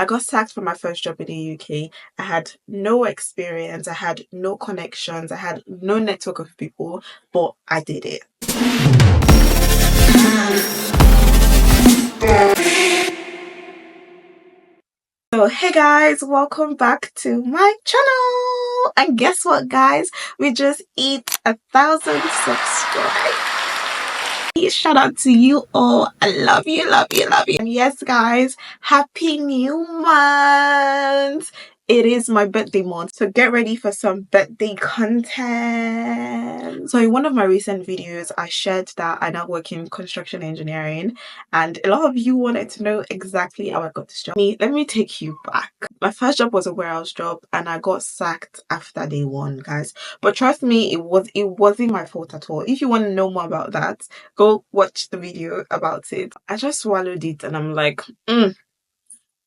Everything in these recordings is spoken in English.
I got sacked from my first job in the UK. I had no experience, I had no connections, I had no network of people, but I did it. So hey guys, welcome back to my channel. And guess what guys? We just hit 1,000 subscribers. Shout out to you all. I love you, love you, love you. And yes guys, happy new month. It is my birthday month, so get ready for some birthday content. So in one of my recent videos, I shared that I now work in construction engineering, and a lot of you wanted to know exactly how I got this job. Let me take you back. My first job was a warehouse job, and I got sacked after day one, guys. But trust me, it wasn't my fault at all. If you want to know more about that, go watch the video about it. I just swallowed it, and I'm like,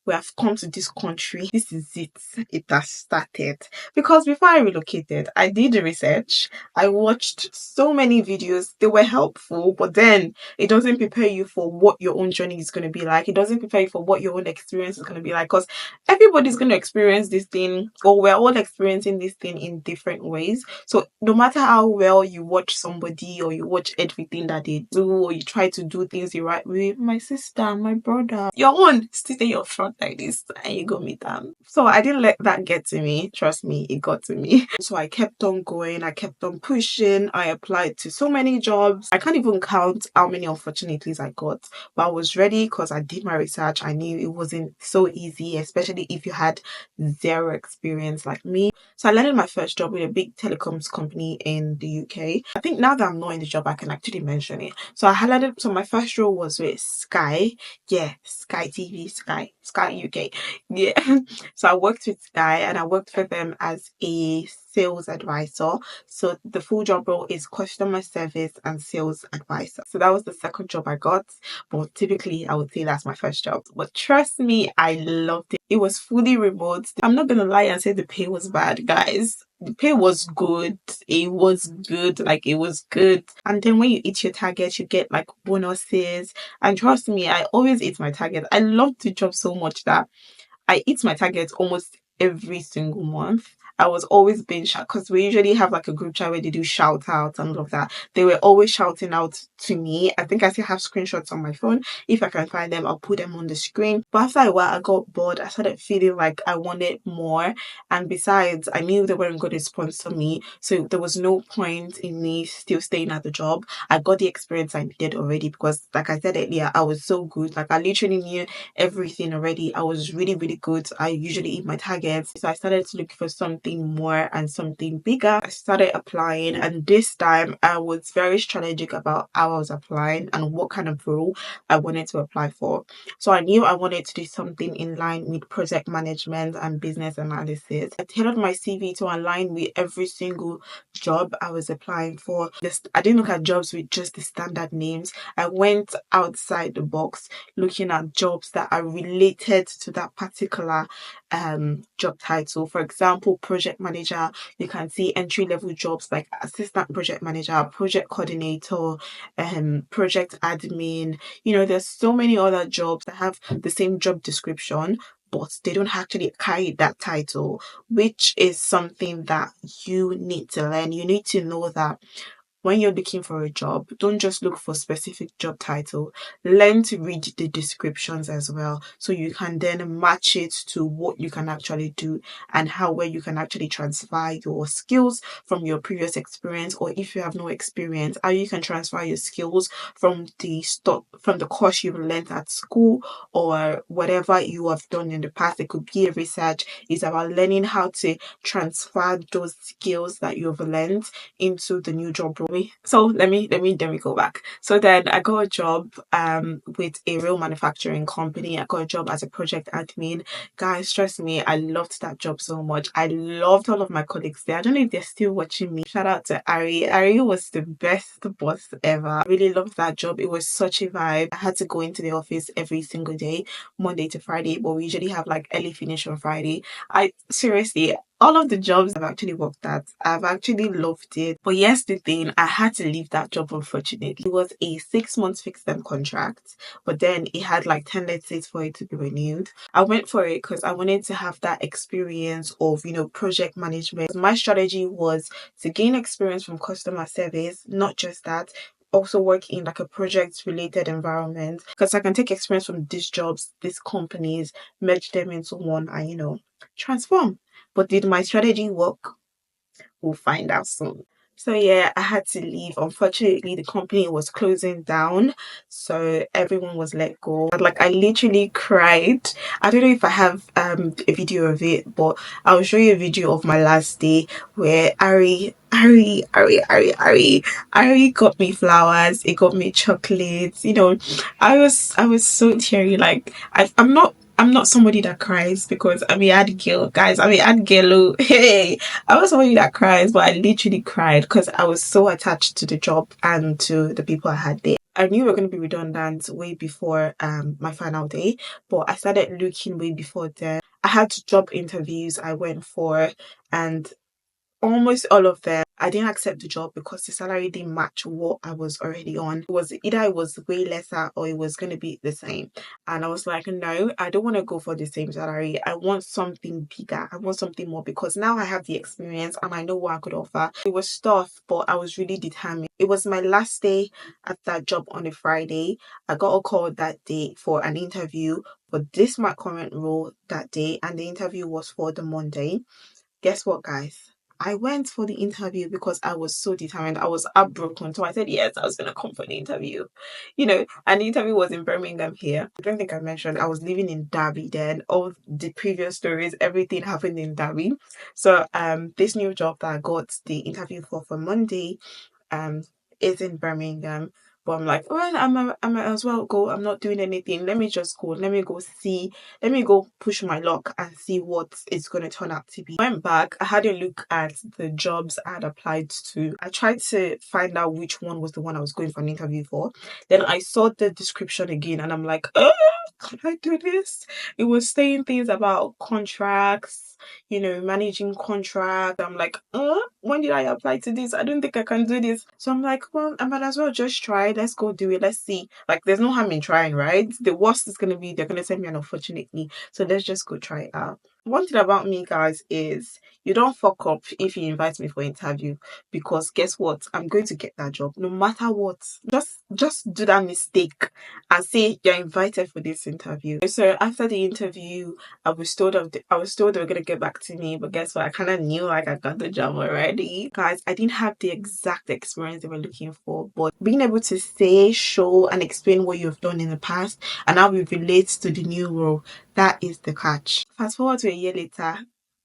we have come to this country. This is it. It has started. Because before I relocated, I did the research. I watched so many videos. They were helpful, but then it doesn't prepare you for what your own journey is going to be like. It doesn't prepare you for what your own experience is going to be like. Because everybody's going to experience this thing, or we're all experiencing this thing in different ways. So no matter how well you watch somebody, or you watch everything that they do, or you try to do things the right way, my sister, my brother, your own still in your front like this, and you go meet them. So I didn't let that get to me. Trust me, it got to me. So I kept on going, I kept on pushing. I applied to so many jobs. I can't even count how many opportunities I got, but I was ready because I did my research. I knew it wasn't so easy, especially if you had zero experience like me. So I landed my first job with a big telecoms company in the UK. I think now that I'm not in the job, I can actually mention it. So so my first role was with Sky. Yeah, Sky TV, Sky UK. Yeah. So I worked with Sky, and I worked for them as a sales advisor. So the full job role is customer service and sales advisor. So that was the second job I got, but typically I would say that's my first job. But trust me, I loved it. It was fully remote. I'm not gonna lie and say the pay was bad, guys. The pay was good. It was good. Like, it was good. And then when you hit your target, you get like bonuses. And trust me, I always hit my target. I loved the job so much that I hit my target almost every single month. I was always being shout, because we usually have like a group chat where they do shout outs and all of that. They were always shouting out to me. I think I still have screenshots on my phone. If I can find them, I'll put them on the screen. But after a while, I got bored. I started feeling like I wanted more. And besides, I knew they weren't going to sponsor me. So there was no point in me still staying at the job. I got the experience I needed already, because like I said earlier, I was so good. Like, I literally knew everything already. I was really, really good. I usually hit my targets. So I started to look for something more and something bigger. I started applying, and this time I was very strategic about how I was applying and what kind of role I wanted to apply for. So I knew I wanted to do something in line with project management and business analysis. I tailored my CV to align with every single job I was applying for. I didn't look at jobs with just the standard names. I went outside the box, looking at jobs that are related to that particular job title. For example, project manager, you can see entry-level jobs like assistant project manager, project coordinator, project admin. You know, there's so many other jobs that have the same job description, but they don't actually carry that title, which is something that you need to learn. You need to know that when you're looking for a job, don't just look for specific job title. Learn to read the descriptions as well, so you can then match it to what you can actually do and how well you can actually transfer your skills from your previous experience, or if you have no experience, how you can transfer your skills from the course you've learned at school or whatever you have done in the past. It could be a research. It's about learning how to transfer those skills that you've learned into the new job role. So let me go back. So then I got a job with a real manufacturing company. I got a job as a project admin. Guys, trust me, I loved that job so much. I loved all of my colleagues there. I don't know if they're still watching me. Shout out to Ari. Ari was the best boss ever. I really loved that job. It was such a vibe. I had to go into the office every single day, Monday to Friday, but we usually have like early finish on Friday. I seriously, all of the jobs I've actually worked at, I've actually loved it. But yes, the thing, I had to leave that job unfortunately. It was a 6 month fixed term contract, but then it had like 10 days for it to be renewed. I went for it because I wanted to have that experience of, project management. My strategy was to gain experience from customer service, not just that, also work in like a project related environment because I can take experience from these jobs, these companies, merge them into one and transform. But did my strategy work? We'll find out soon. So yeah, I had to leave. Unfortunately, the company was closing down, so everyone was let go. Like I literally cried. I don't know if I have a video of it, but I'll show you a video of my last day where Ari got me flowers. It got me chocolates. I was so teary. Like I'm not somebody that cries because I'm a ad girl, guys. I'm a ad girl. Hey, I was somebody that cries, but I literally cried because I was so attached to the job and to the people I had there. I knew we were going to be redundant way before my final day, but I started looking way before then. I had job interviews I went for, and almost all of them, I didn't accept the job because the salary didn't match what I was already on. It was way lesser or it was going to be the same. And I was like, no, I don't want to go for the same salary. I want something bigger. I want something more because now I have the experience and I know what I could offer. It was tough, but I was really determined. It was my last day at that job on a Friday. I got a call that day for an interview for this my current role that day, and the interview was for the Monday. Guess what, guys? I went for the interview because I was so determined. I was heartbroken. So I said, yes, I was going to come for the interview. And the interview was in Birmingham here. I don't think I mentioned I was living in Derby then. All the previous stories, everything happened in Derby. So this new job that I got the interview for Monday um is in Birmingham. But I'm like, well, I might as well go. I'm not doing anything. Let me just go. Let me go see. Let me go push my luck and see what it's going to turn out to be. Went back. I had a look at the jobs I had applied to. I tried to find out which one was the one I was going for an interview for. Then I saw the description again and I'm like, oh, can I do this? It was saying things about contracts, managing contract. I'm like, when did I apply to this? I don't think I can do this. So I'm like, well, I might as well just try. Let's go do it. Let's see. Like, there's no harm in trying, right? The worst is gonna be they're gonna send me an unfortunately. So let's just go try it out. One thing about me, guys, is you don't fuck up if you invite me for interview because guess what? I'm going to get that job no matter what. Just do that mistake and say you're invited for this interview. So after the interview, I was told they were gonna get back to me, but guess what? I kind of knew like I got the job already. Guys, I didn't have the exact experience they were looking for, but being able to say, show, and explain what you've done in the past and how it relates to the new role, that is the catch. Fast forward to a year later,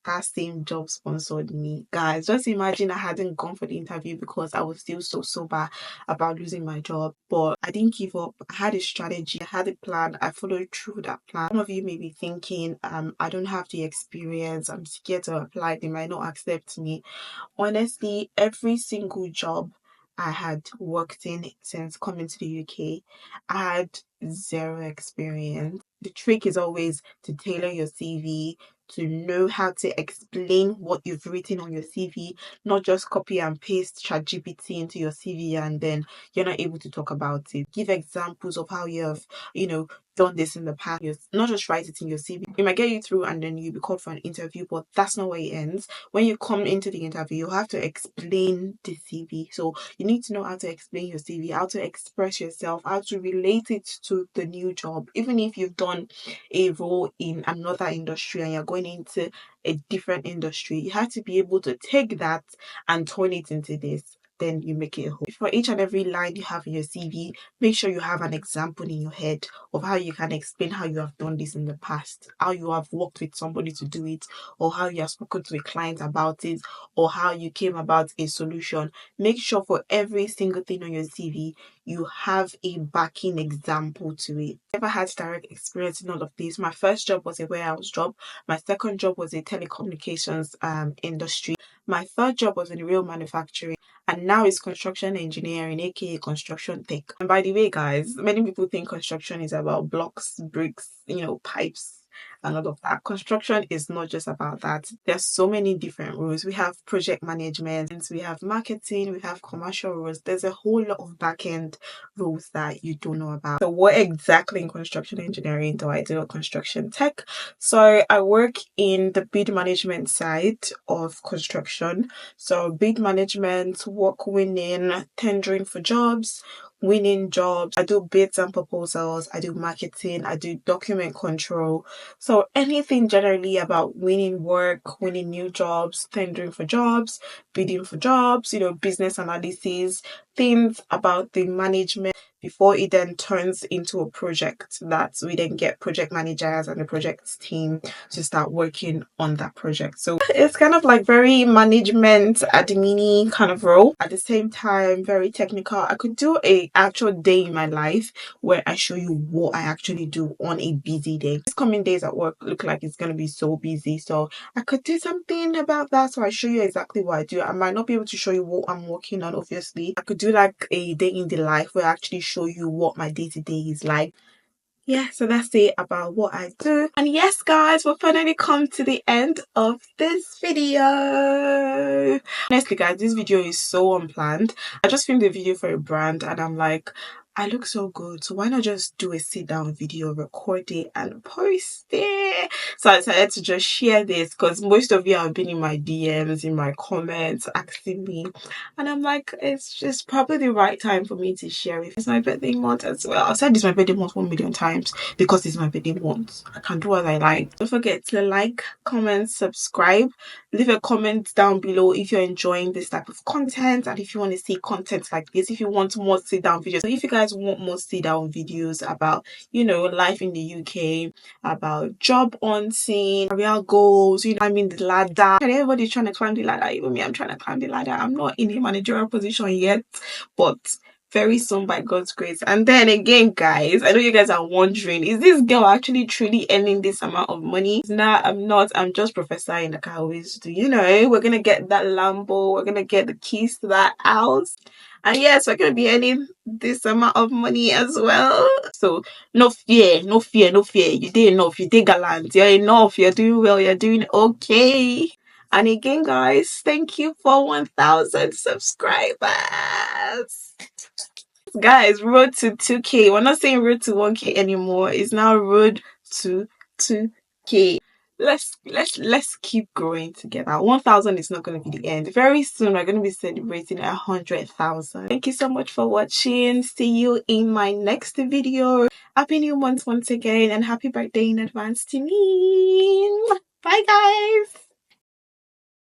that same job sponsored me. Guys, just imagine I hadn't gone for the interview because I was still so sober about losing my job. But I didn't give up. I had a strategy, I had a plan, I followed through that plan. Some of you may be thinking, I don't have the experience, I'm scared to apply, they might not accept me. Honestly, every single job I had worked in since coming to the UK, I had zero experience. The trick is always to tailor your CV, to know how to explain what you've written on your CV, not just copy and paste ChatGPT into your CV and then you're not able to talk about it. Give examples of how you have, done this in the past. Not just write it in your CV. It might get you through and then you'll be called for an interview, but that's not where it ends. When you come into the interview, you have to explain the CV. So you need to know how to explain your CV, how to express yourself, how to relate it to the new job. Even if you've done a role in another industry and you're going into a different industry, you have to be able to take that and turn it into this. Then you make it a whole. For each and every line you have in your CV, make sure you have an example in your head of how you can explain how you have done this in the past, how you have worked with somebody to do it, or how you have spoken to a client about it, or how you came about a solution. Make sure for every single thing on your CV, you have a backing example to it. I never had direct experience in all of this. My first job was a warehouse job. My second job was a telecommunications industry. My third job was in real manufacturing. And now it's construction engineering, aka construction tech. And by the way, guys, many people think construction is about blocks, bricks, pipes and all of that. Construction is not just about that. There's so many different roles. We have project management, we have marketing, we have commercial roles. There's a whole lot of back-end roles that you don't know about. So what exactly in construction engineering do I do at Construction Tech? So I work in the bid management side of construction. So bid management, work winning, tendering for jobs, winning jobs. I do bids and proposals. I do marketing. I do document control. So anything generally about winning work, winning new jobs, tendering for jobs, bidding for jobs, business analysis, things about the management before it then turns into a project that we then get project managers and the project team to start working on that project. So it's kind of like very management admin kind of role. At the same time, very technical. I could do a actual day in my life where I show you what I actually do on a busy day. These coming days at work look like it's going to be so busy. So I could do something about that. So I show you exactly what I do. I might not be able to show you what I'm working on, obviously. I could do like a day in the life where I actually show you what my day-to-day is like. Yeah, so that's it about what I do. And yes, guys, we've finally come to the end of this video. Honestly, guys, this video is so unplanned. I just filmed a video for a brand and I'm like, I look so good, so why not just do a sit down video, record it and post it? So I decided to just share this because most of you have been in my DMs, in my comments, asking me, and I'm like, it's just probably the right time for me to share it. It's my birthday month as well. I've said it's my birthday month 1 million times because it's my birthday month. I can do what I like. Don't forget to like, comment, subscribe. Leave a comment down below if you're enjoying this type of content and if you want to see content like this, if you want more sit down videos. So if you guys want more sit down videos about life in the UK, about job hunting, career goals, climbing the ladder, and everybody's trying to climb the ladder. Even me, I'm trying to climb the ladder. I'm not in a managerial position yet, but very soon by God's grace. And then again, guys, I know you guys are wondering, is this girl actually truly earning this amount of money? Nah, I'm not. I'm just prophesying like I always do. We're gonna get that Lambo, we're gonna get the keys to that house, and yes, we're gonna be earning this amount of money as well. So no fear, no fear, no fear. You did enough, you did gallant, you're enough, you're doing well, you're doing okay. And again, guys, thank you for 1,000 subscribers. Guys, road to 2k. We're not saying road to 1k anymore. It's now road to 2k. Let's keep growing together. 1,000 is not going to be the end. Very soon we're going to be celebrating 100,000. Thank you so much for watching. See you in my next video. Happy new month once again and happy birthday in advance to me. Bye, guys.